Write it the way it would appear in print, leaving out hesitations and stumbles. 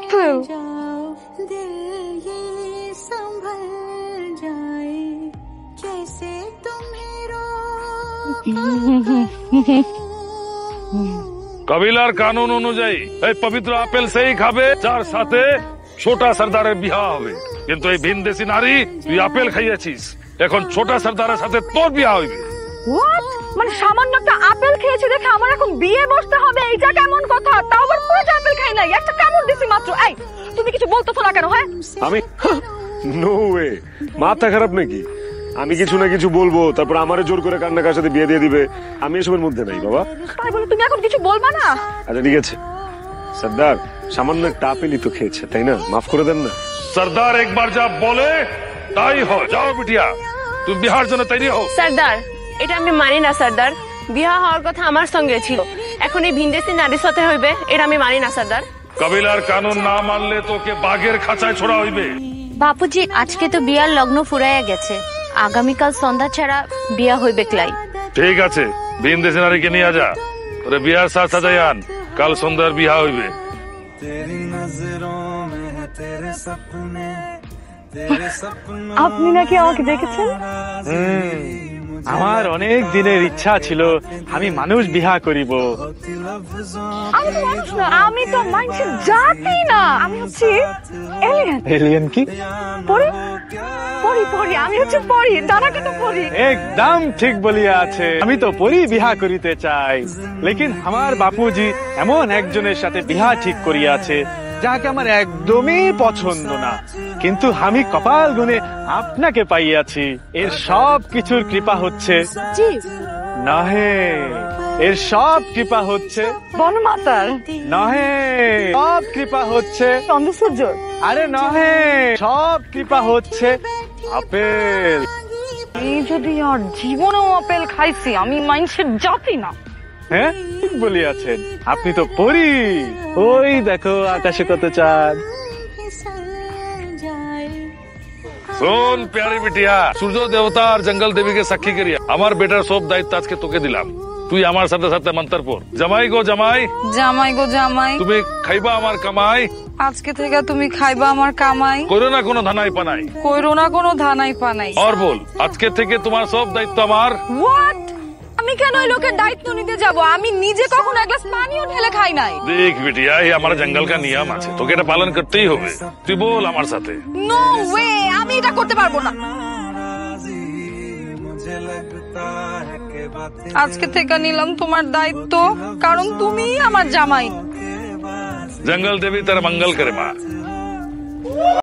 Apple. কবিলার কানুন অনুযায়ী এই পবিত্র আপেল সেই খাবে যার সাথে ছোটা সর্দারের বিবাহ হবে। কিন্তু এই ভিনদেশী নারী, তুই আপেল খাইয়েছিস, এখন ছোটা সর্দারের সাথে তোর বিবাহ হইবে। হোয়াট? মানে সামান্য একটা আপেল খেয়েছি দেখে আমার এখন বিয়ে বসতে হবে? এইটা কেমন কথা? তাও আবার পুরোটা আপেল খাই নাই, একটা কামড় দিছি মাত্র। এই তুমি কিছু বলতেছো না কেন? হ্যাঁ আমি নো ওয়ে, মাথা খারাপ নাকি? আমি কিছু না কিছু বলবো, তারপর আমারে জোর করে কার না কার সাথে বিয়ে দিয়ে দিবে। আমি এসবের মধ্যে নাই বাবা। তাই বলে তুমি এখন কিছু বলবা না? আচ্ছা ঠিক আছে সর্দার, সামান্য একটা আপেলই তো খেয়েছে, তাই না? মাফ করে দেন না। সর্দার একবার যা বলে তাই হয়। যাও বিটিয়া, তুমি বিহার জন্য তৈরি হও। সর্দার, এটা আমি মানি না সর্দার। বিবাহ হওয়ার কথা আমার সঙ্গে ছিল, এখন এই ভিনদেশী নারীর সাথে হইবে, এটা আমি মানি না সর্দার। কবিলার কানুন না মানলে তোকে বাঘের খাঁচায় ছোড়া হইবে। বাপুজি, আজকে তো বিয়ার লগ্ন ফুরাইয়া গেছে, আগামীকাল সন্ধ্যা ছাড়া বিয়া হইবে ক্লাই। ঠিক আছে, ভিনদেশী নারীকে নিয়ে যা, ওরে বিয়ার সাজ সাজাই আন, কাল সন্ধ্যার বিয়া হইবে। আপনি নাকি আমাকে দেখেছেন? আমার অনেক দিনের ইচ্ছা ছিল আমি মানুষ বিহা করিব। আমি তো মানুষ না, আমি তো মানুষের জাতি না, আমি হচ্ছি এলিয়েন। এলিয়েন কি? পরি পরি পরি, আমি হচ্ছে পরি, ডানা কাটা পরি। একদম ঠিক বলিয়া আছে, আমি তো পরি বিহা করিতে চাই, লেকিন আমার বাপুজি এমন একজনের সাথে বিহা ঠিক করিয়াছে যাকে আমার একদমই পছন্দ না, কিন্তু আমি কপাল গুনে আপনাকে পাইয়াছি। এর সব কিছুর কৃপা হচ্ছে নহে, এর সব কৃপা হচ্ছে বনমাতার, নহে, সব কৃপা হচ্ছে চন্দ্রসূর্য। আরে নহে, সব কৃপা হচ্ছে আপেল। এই যদি আর জীবনেও আপেল খাইছি, আমি মানুষের জাতি না। হ্যাঁ ঠিক বলিয়াছেন, আপনি তো পরি। ওই দেখো আকাশে কত চাঁদ। শোন প্যারি বিটিয়া, সূর্য দেবতা আর জঙ্গল দেবীকে সাক্ষী করিয়া আমার বেটার সব দায়িত্ব আজকে তোকে দিলাম। তুই আমার সাথে সাথে মন্তর পড়। জামাই গো জামাই, জামাই গো জামাই, তুমি খাইবা আমার কামাই, আজকে থেকে তুমি খাইবা আমার কামাই, করো না কোনো ধানাই পানাই, কইরো না কোনো ধানাই পানাই। আর বল, আজকে থেকে তোমার সব দায়িত্ব আমার। হোয়াট? আমি কেন ওই লোকের দায়িত্ব নিতে যাব? আমি নিজে কখনো এক গ্লাস পানিও ঢেলে খাই নাই। দেখ বিটিয়া, এই আমার জঙ্গল কা নিয়ম আছে, তোকে এটা পালন করতেই হবে। তুই বল আমার সাথে। নো ওয়ে, আমি এটা করতে পারবো না। আজকে থেকে নিলাম তোমার দায়িত্ব, কারণ তুমি আমার জামাই। জঙ্গল দেবী তার মঙ্গল করে মা।